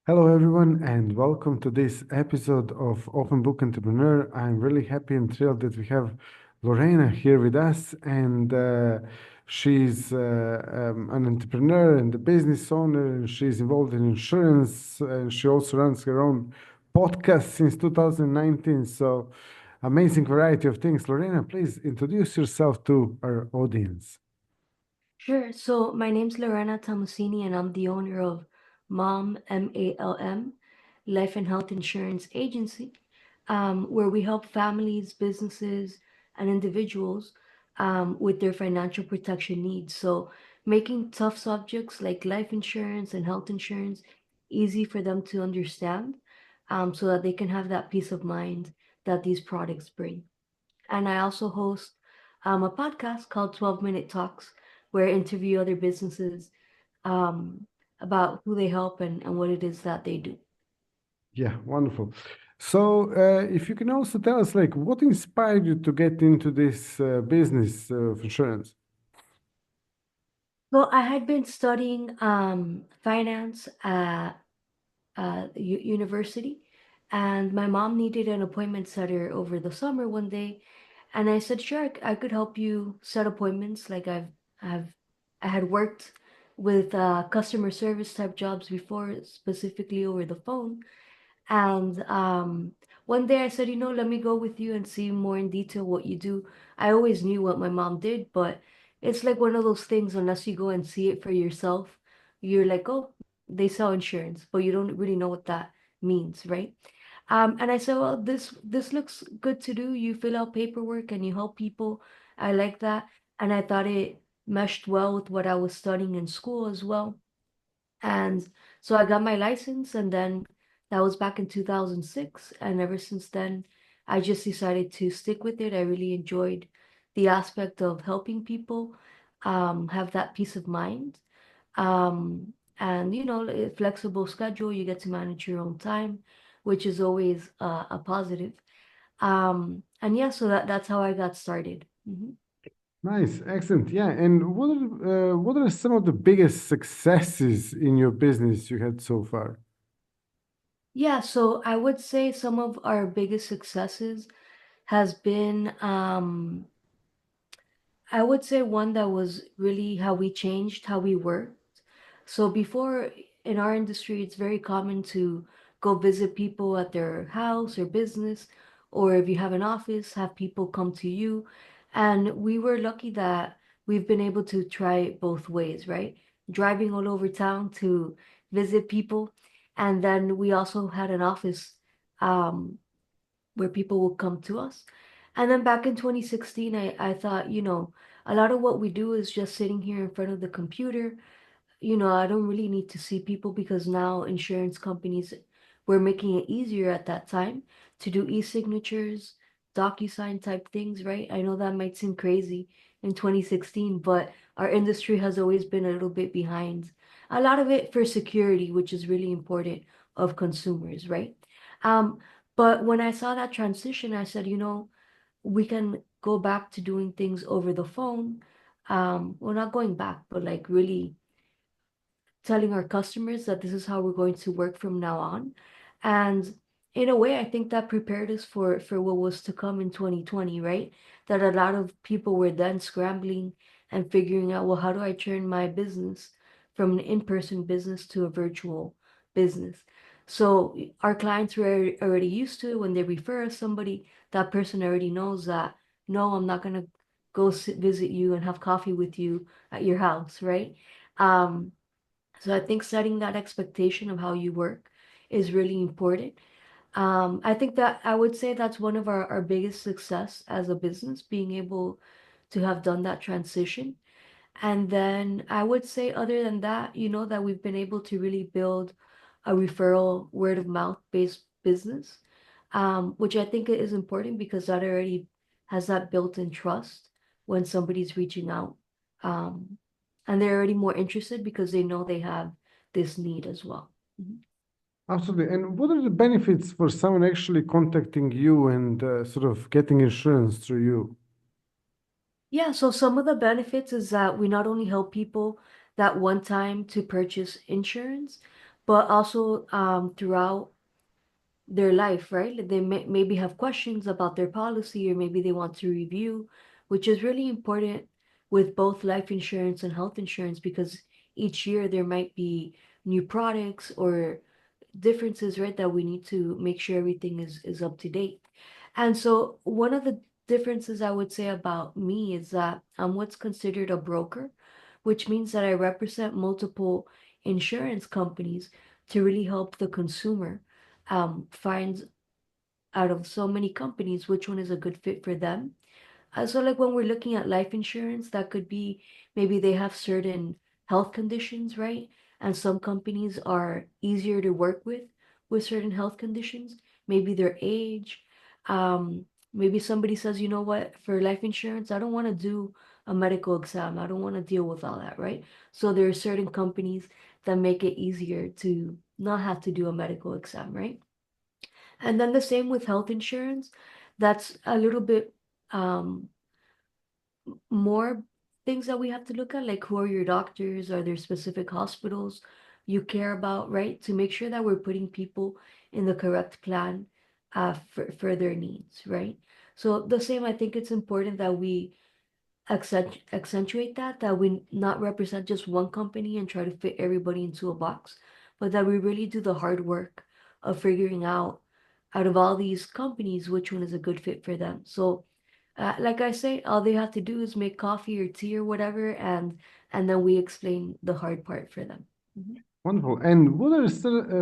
Hello, everyone, and welcome to this episode of Open Book Entrepreneur. I'm really happy and thrilled that we have Lorena here with us, and she's an entrepreneur and a business owner, and she's involved in insurance, and she also runs her own podcast since 2019. So, amazing variety of things. Lorena, please introduce yourself to our audience. Sure. So my name's Lorena Tamini, and I'm the owner of MALM, Life and Health Insurance Agency, where we help families, businesses, and individuals with their financial protection needs. So making tough subjects like life insurance and health insurance easy for them to understand, so that they can have that peace of mind that these products bring. And I also host a podcast called 12 Minute Talks, where I interview other businesses um, about who they help and what it is that they do. Yeah, wonderful. So, if you can also tell us, like, what inspired you to get into this business of insurance? Well, I had been studying finance at university, and my mom needed an appointment setter over the summer one day, and I said, sure, I could help you set appointments. I've, I had worked with customer service type jobs before, specifically over the phone. And one day I said, let me go with you and see more in detail what you do. I always knew what my mom did, but it's like one of those things, unless you go and see it for yourself, you're like, oh, they sell insurance, but you don't really know what that means, right? And I said, well, this looks good to do. You fill out paperwork and you help people. I like that. And I thought it meshed well with what I was studying in school as well. And so I got my license, and then that was back in 2006. And ever since then, I just decided to stick with it. I really enjoyed the aspect of helping people have that peace of mind. And, a flexible schedule, you get to manage your own time, which is always a positive. And yeah, so that's how I got started. Nice, excellent. Yeah, and what are some of the biggest successes in your business you had so far? Yeah, so I would say some of our biggest successes has been I would say one that was really how we changed how we worked. So before, in our industry, it's very common to go visit people at their house or business, or if you have an office, have people come to you. And we were lucky that we've been able to try it both ways, right? Driving all over town to visit people. And then we also had an office um, where people would come to us. And then back in 2016, I thought, a lot of what we do is just sitting here in front of the computer. I don't really need to see people because now insurance companies were making it easier at that time to do e-signatures, DocuSign type things, right? I know that might seem crazy in 2016, but our industry has always been a little bit behind. A lot of it for security, which is really important of consumers, right? Um, but when I saw that transition, I said, we can go back to doing things over the phone. Well, not going back, but like really telling our customers that this is how we're going to work from now on. And in a way, I think that prepared us for what was to come in 2020, right? That a lot of people were then scrambling and figuring out, well, how do I turn my business from an in-person business to a virtual business? So our clients were already used to it. When they refer us somebody, that person already knows that, no, I'm not gonna go visit you and have coffee with you at your house, right? Um, so I think setting that expectation of how you work is really important. I think that I would say that's one of our biggest success as a business, being able to have done that transition. And then I would say, other than that, that we've been able to really build a referral, word of mouth based business, which I think is important because that already has that built-in trust when somebody's reaching out. Um, and they're already more interested because they know they have this need as well. Mhm. Absolutely. And what are the benefits for someone actually contacting you and sort of getting insurance through you? Yeah, so some of the benefits is that we not only help people that one time to purchase insurance, but also throughout their life, right? Like, they maybe have questions about their policy, or maybe they want to review, which is really important with both life insurance and health insurance, because each year there might be new products or differences, right? That we need to make sure everything is up to date. And so one of the differences I would say about me is that I'm what's considered a broker, which means that I represent multiple insurance companies to really help the consumer find out of so many companies which one is a good fit for them. So like when we're looking at life insurance, that could be maybe they have certain health conditions, right? And some companies are easier to work with certain health conditions, maybe their age. Um, Maybe somebody says, you know what, for life insurance, I don't want to do a medical exam. I don't want to deal with all that, right? So there are certain companies that make it easier to not have to do a medical exam, right? And then the same with health insurance. That's a little bit um more things that we have to look at, like who are your doctors, are there specific hospitals you care about, right? To make sure that we're putting people in the correct plan for their needs, right? So the same, I think it's important that we accentuate that we not represent just one company and try to fit everybody into a box, but that we really do the hard work of figuring out of all these companies which one is a good fit for them. So like I say, all they have to do is make coffee or tea or whatever, and then we explain the hard part for them. Mhm. Wonderful. And what are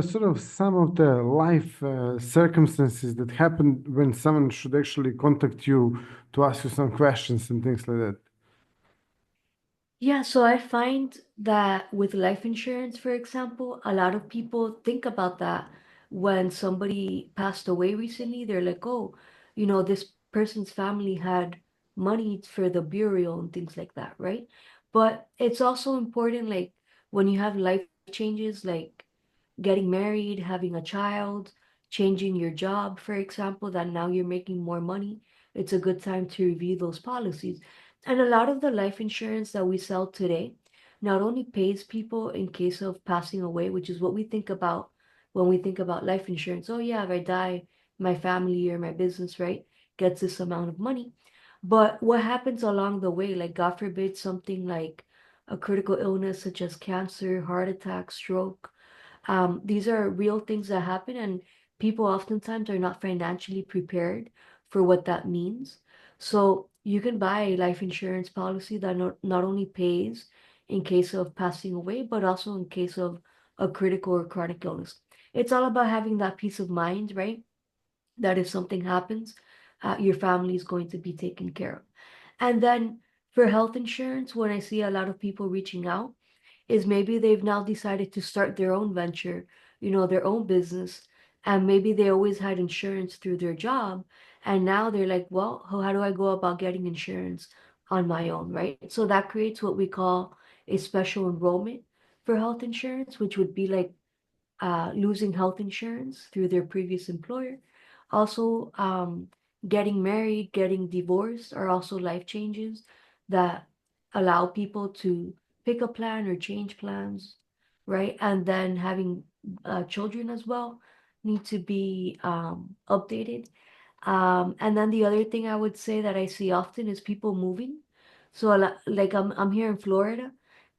sort of some of the life circumstances that happen when someone should actually contact you to ask you some questions and things like that? Yeah, so I find that with life insurance, for example, a lot of people think about that when somebody passed away recently. They're like, oh, this person's family had money for the burial and things like that, right? But it's also important, like when you have life changes, like getting married, having a child, changing your job, for example, that now you're making more money, it's a good time to review those policies. And a lot of the life insurance that we sell today not only pays people in case of passing away, which is what we think about when we think about life insurance. Oh, yeah, if I die, my family or my business, right, gets this amount of money. But what happens along the way, like God forbid, something like a critical illness such as cancer, heart attack, stroke, these are real things that happen, and people oftentimes are not financially prepared for what that means. So you can buy a life insurance policy that not only pays in case of passing away, but also in case of a critical or chronic illness. It's all about having that peace of mind, right? That if something happens, your family is going to be taken care of. And then for health insurance, when I see a lot of people reaching out, is maybe they've now decided to start their own venture, their own business, and maybe they always had insurance through their job, and now they're like, well, how do I go about getting insurance on my own, right? So that creates what we call a special enrollment for health insurance, which would be like losing health insurance through their previous employer. Also, getting married, getting divorced are also life changes that allow people to pick a plan or change plans, right? And then having children as well need to be updated. And then the other thing I would say that I see often is people moving. So a lot, like I'm here in Florida,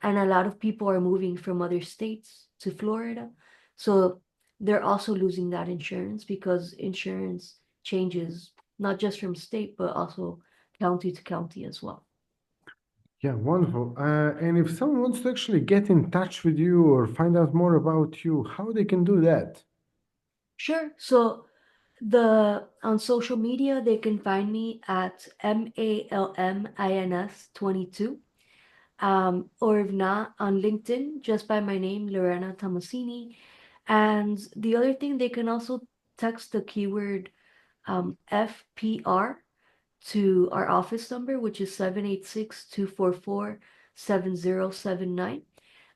and a lot of people are moving from other states to Florida. So they're also losing that insurance because insurance changes not just from state, but also county to county as well. Yeah, wonderful. And if someone wants to actually get in touch with you or find out more about you, how they can do that? Sure. So the on social media they can find me at MALMINS 22. Or if not, on LinkedIn, just by my name, Lorena Tamasini. And the other thing, they can also text the keyword FPR to our office number, which is 786-244-7079.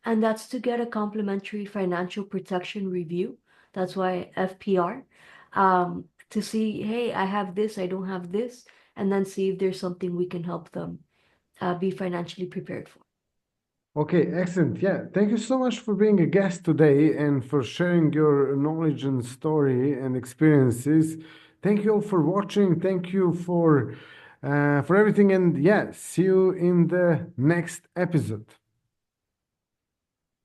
And that's to get a complimentary financial protection review. That's why FPR. To see, hey, I have this, I don't have this, and then see if there's something we can help them be financially prepared for. Okay, excellent. Yeah, thank you so much for being a guest today and for sharing your knowledge and story and experiences. Thank you all for watching. Thank you for everything. And yeah, see you in the next episode.